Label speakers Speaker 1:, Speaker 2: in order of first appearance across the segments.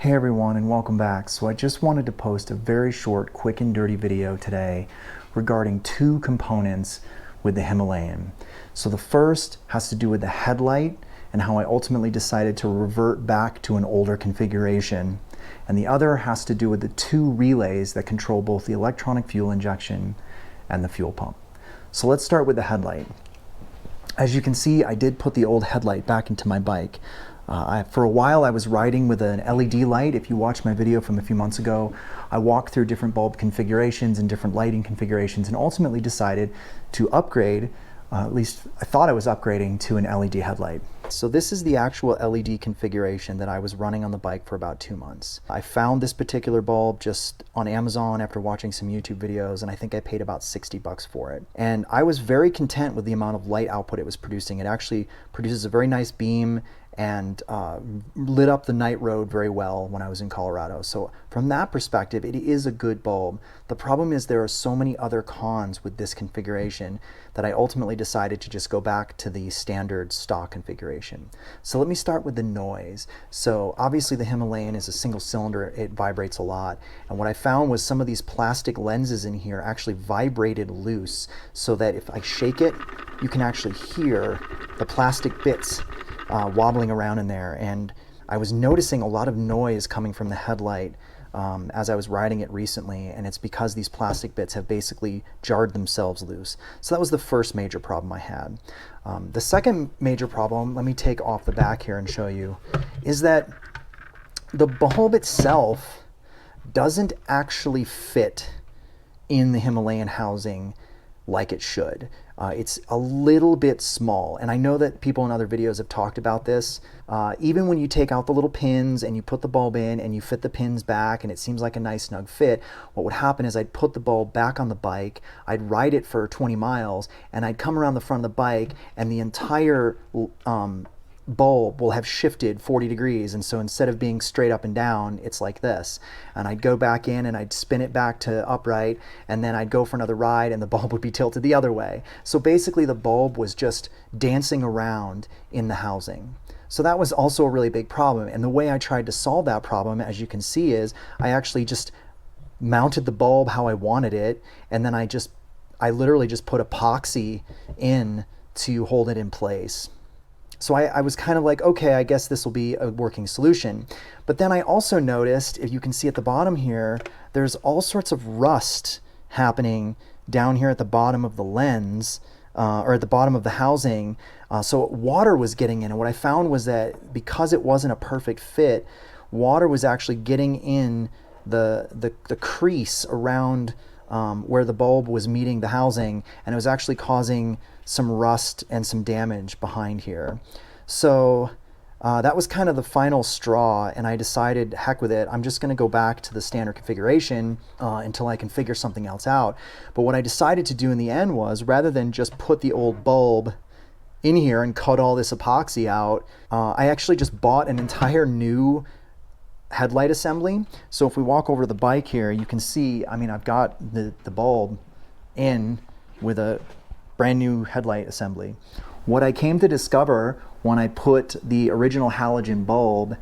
Speaker 1: Hey everyone, and welcome back. So I just wanted to post a very short, quick and dirty video today regarding two components with the Himalayan. So the first has to do with the headlight and how I ultimately decided to revert back to an older configuration. And the other has to do with the two relays that control both the electronic fuel injection and the fuel pump. So let's start with the headlight. As you can see, I did put the old headlight back into my bike. For a while I was riding with an LED light. If you watched my video from a few months ago, I walked through different bulb configurations and different lighting configurations and ultimately decided to upgrade, at least I thought I was upgrading, to an LED headlight. So this is the actual LED configuration that I was running on the bike for about 2 months. I found this particular bulb just on Amazon after watching some YouTube videos, and I think I paid about 60 bucks for it. And I was very content with the amount of light output it was producing. It actually produces a very nice beam and lit up the night road very well when I was in Colorado. So from that perspective, it is a good bulb. The problem is there are so many other cons with this configuration that I ultimately decided to just go back to the standard stock configuration. So let me start with the noise. So obviously the Himalayan is a single cylinder, it vibrates a lot. And what I found was some of these plastic lenses in here actually vibrated loose, so that if I shake it, you can actually hear the plastic bits wobbling around in there. And I was noticing a lot of noise coming from the headlight as I was riding it recently, and it's because these plastic bits have basically jarred themselves loose. So that was the first major problem I had. The second major problem, let me take off the back here and show you, is that the bulb itself doesn't actually fit in the Himalayan housing like it should. It's a little bit small, and I know that people in other videos have talked about this. Even when you take out the little pins and you put the bulb in and you fit the pins back and it seems like a nice snug fit, what would happen is I'd put the bulb back on the bike, I'd ride it for 20 miles, and I'd come around the front of the bike and the entire bulb will have shifted 40 degrees, and so instead of being straight up and down, it's like this. And I'd go back in and I'd spin it back to upright, and then I'd go for another ride and the bulb would be tilted the other way. So basically the bulb was just dancing around in the housing. So that was also a really big problem, and the way I tried to solve that problem, as you can see, is I actually just mounted the bulb how I wanted it, and then I literally just put epoxy in to hold it in place. So I was kind of like, okay, I guess this will be a working solution. But then I also noticed, if you can see at the bottom here, there's all sorts of rust happening down here at the bottom of the lens, or at the bottom of the housing. So water was getting in, and what I found was that because it wasn't a perfect fit, water was actually getting in the crease around where the bulb was meeting the housing, and it was actually causing some rust and some damage behind here. So that was kind of the final straw, and I decided, heck with it, I'm just going to go back to the standard configuration until I can figure something else out. But what I decided to do in the end was, rather than just put the old bulb in here and cut all this epoxy out, I actually just bought an entire new headlight assembly. So if we walk over to the bike here, you can see, I mean, I've got the bulb in with a brand new headlight assembly. What I came to discover when I put the original halogen bulb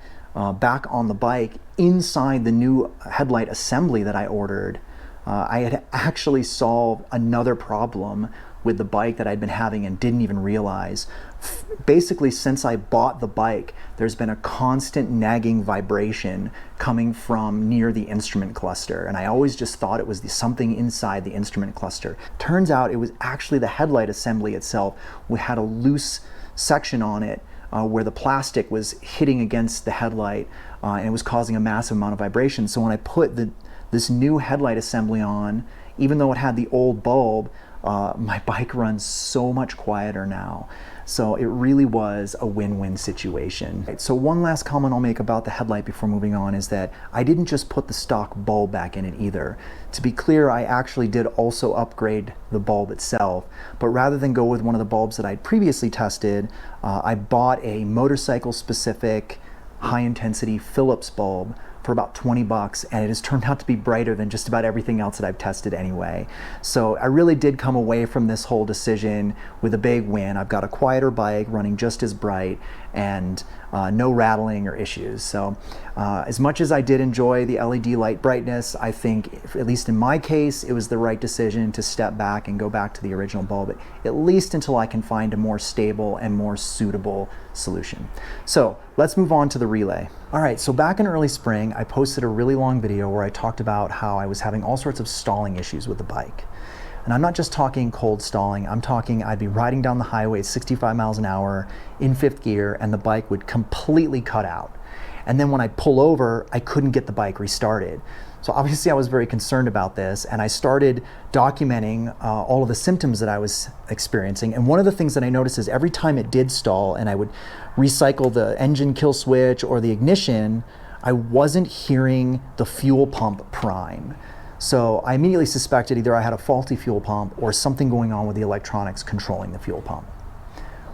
Speaker 1: back on the bike inside the new headlight assembly that I ordered, I had actually solved another problem with the bike that I'd been having and didn't even realize. Basically, since I bought the bike, there's been a constant nagging vibration coming from near the instrument cluster, and I always just thought it was something inside the instrument cluster. Turns out it was actually the headlight assembly itself. We had a loose section on it where the plastic was hitting against the headlight, and it was causing a massive amount of vibration. So when I put this new headlight assembly on, even though it had the old bulb, my bike runs so much quieter now. So it really was a win-win situation. So one last comment I'll make about the headlight before moving on is that I didn't just put the stock bulb back in it either. To be clear, I actually did also upgrade the bulb itself, but rather than go with one of the bulbs that I'd previously tested, I bought a motorcycle-specific high-intensity Philips bulb for about 20 bucks, and it has turned out to be brighter than just about everything else that I've tested anyway. So I really did come away from this whole decision with a big win. I've got a quieter bike running just as bright, and no rattling or issues. So as much as I did enjoy the LED light brightness, I think, at least in my case, it was the right decision to step back and go back to the original bulb, at least until I can find a more stable and more suitable solution. So let's move on to the relay. All right, so back in early spring, I posted a really long video where I talked about how I was having all sorts of stalling issues with the bike. And I'm not just talking cold stalling, I'm talking I'd be riding down the highway at 65 miles an hour in 5th gear and the bike would completely cut out. And then when I pull over, I couldn't get the bike restarted. So obviously I was very concerned about this, and I started documenting all of the symptoms that I was experiencing. And one of the things that I noticed is every time it did stall and I would recycle the engine kill switch or the ignition, I wasn't hearing the fuel pump prime. So I immediately suspected either I had a faulty fuel pump or something going on with the electronics controlling the fuel pump.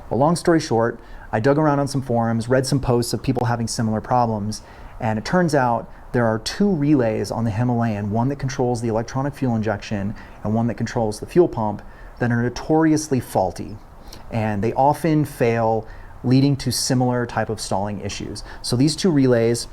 Speaker 1: Well, long story short, I dug around on some forums, read some posts of people having similar problems, and it turns out there are 2 relays on the Himalayan, one that controls the electronic fuel injection and one that controls the fuel pump, that are notoriously faulty. And they often fail, leading to similar type of stalling issues. So these 2 relays,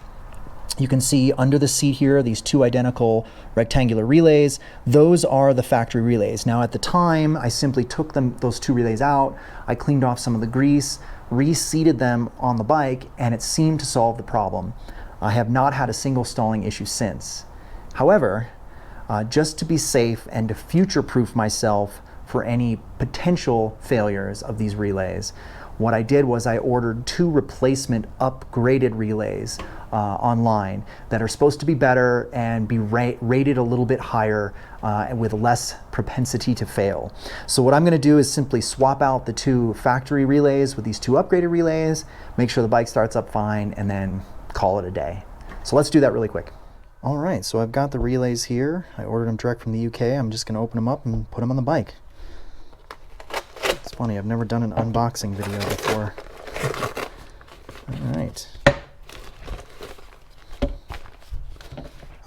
Speaker 1: you can see under the seat here, these 2 identical rectangular relays. Those are the factory relays. Now at the time, I simply took those 2 relays out, I cleaned off some of the grease, reseated them on the bike, and it seemed to solve the problem. I have not had a single stalling issue since. However, just to be safe and to future-proof myself for any potential failures of these relays, what I did was I ordered 2 replacement upgraded relays online that are supposed to be better and be rated a little bit higher with less propensity to fail. So what I'm going to do is simply swap out the 2 factory relays with these 2 upgraded relays, make sure the bike starts up fine, and then call it a day. So let's do that really quick. All right, so I've got the relays here. I ordered them direct from the UK. I'm just going to open them up and put them on the bike. It's funny, I've never done an unboxing video before. All right.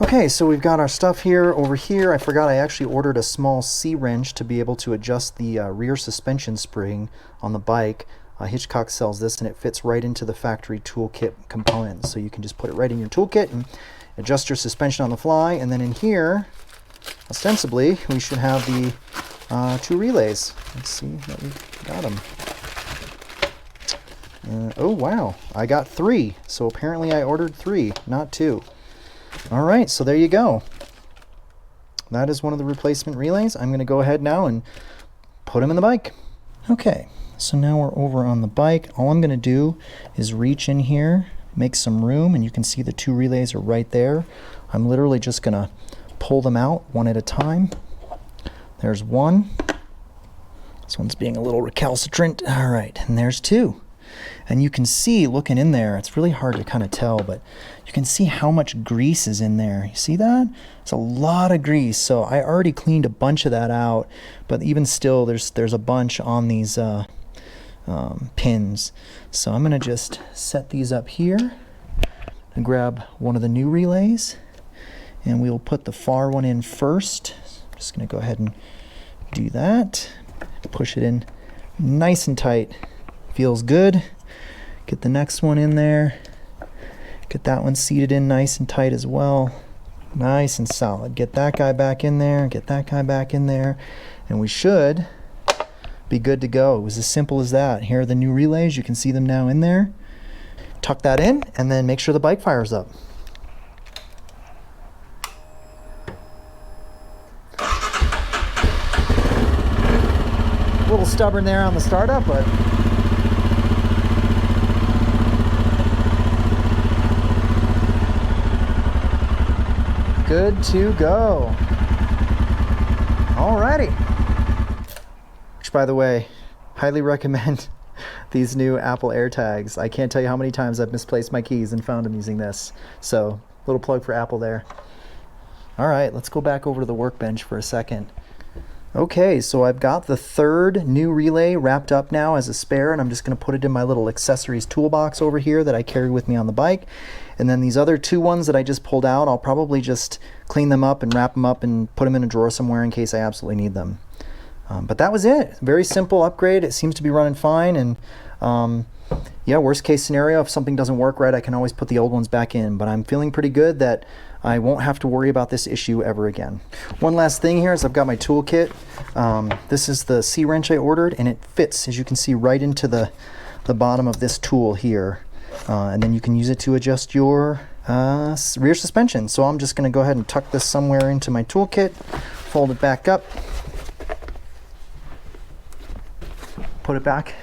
Speaker 1: Okay, so we've got our stuff here. Over here, I forgot I actually ordered a small C-wrench to be able to adjust the rear suspension spring on the bike. Hitchcock sells this, and it fits right into the factory toolkit components. So you can just put it right in your toolkit and adjust your suspension on the fly. And then in here, ostensibly, we should have the 2 relays. Let's see that we got them. Oh, wow. I got 3. So apparently I ordered 3, not 2. All right, so there you go. That is one of the replacement relays. I'm going to go ahead now and put them in the bike. Okay, so now we're over on the bike. All I'm going to do is reach in here, make some room, and you can see the 2 relays are right there. I'm literally just going to pull them out one at a time. There's 1. This one's being a little recalcitrant. All right, and there's 2. And you can see, looking in there, it's really hard to kind of tell, but you can see how much grease is in there. You see that? It's a lot of grease. So I already cleaned a bunch of that out, but even still, there's a bunch on these pins. So I'm going to just set these up here and grab one of the new relays, and we'll put the far one in first. I'm just going to go ahead and do that. Push it in nice and tight. Feels good. Get the next one in there. Get that one seated in nice and tight as well. Nice and solid. Get that guy back in there. Get that guy back in there. And we should be good to go. It was as simple as that. Here are the new relays. You can see them now in there. Tuck that in and then make sure the bike fires up. A little stubborn there on the startup, but good to go. Alrighty. Which, by the way, highly recommend these new Apple AirTags. I can't tell you how many times I've misplaced my keys and found them using this. So, little plug for Apple there. Alright, let's go back over to the workbench for a second. Okay, so I've got the 3rd new relay wrapped up now as a spare, and I'm just going to put it in my little accessories toolbox over here that I carry with me on the bike. And then these other 2 ones that I just pulled out, I'll probably just clean them up and wrap them up and put them in a drawer somewhere in case I absolutely need them. But that was it. Very simple upgrade. It seems to be running fine, and yeah, worst case scenario, if something doesn't work right, I can always put the old ones back in, but I'm feeling pretty good that I won't have to worry about this issue ever again. One last thing here is I've got my toolkit. This is the C-wrench I ordered, and it fits, as you can see, right into the bottom of this tool here. And then you can use it to adjust your rear suspension. So I'm just going to go ahead and tuck this somewhere into my toolkit, fold it back up, put it back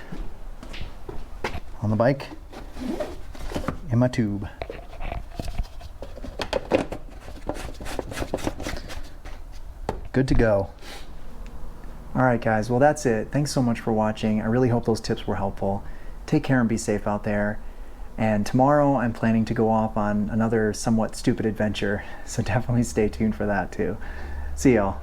Speaker 1: on the bike in my tube. Good to go. All right, guys, well, that's it. Thanks so much for watching. I really hope those tips were helpful. Take care and be safe out there. And tomorrow I'm planning to go off on another somewhat stupid adventure, so definitely stay tuned for that too. See y'all.